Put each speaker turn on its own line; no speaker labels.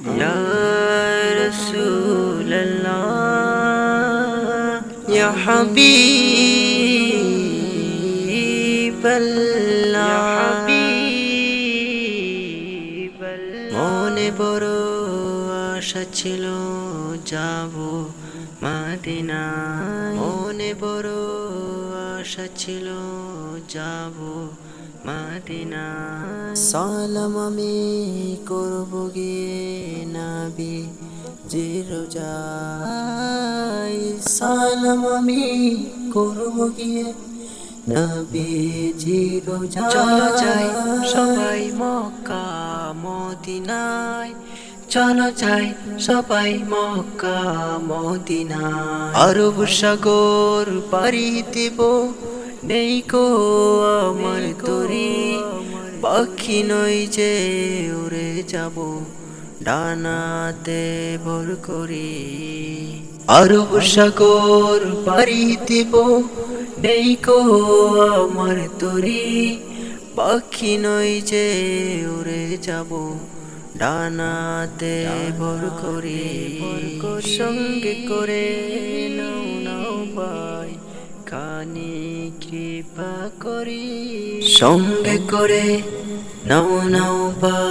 ইয়া রাসূলুল্লাহ ইয়া হাবিবাল্লাহ মনে বড় আশা ছিল যাব মদিনায়, মনে বড় আশা ছিল যাব মদিনায়। সালাম আমি করব গিয়ে নবী জির রোজায়, সালাম আমি করব গিয়ে নবী জির রোজায়। চলো যাই সবাই মক্কা মদিনায়, চলো যাই সবাই মক্কা মদিনায়। আরব সাগর পাড়ি দেব, নেই কো আমার তরি, পাখি নই যে উড়ে যাব ডানাতে ভর করি। আরব সাগর পাড়ি দেব, নেই কো আমার তরি, পাখি নই যে উড়ে যাব ডানাতে ভর করি। সঙ্গে করে নাও নাও ভাই খানি কৃপা করি, সঙ্গে করে নাও নাও ভাই।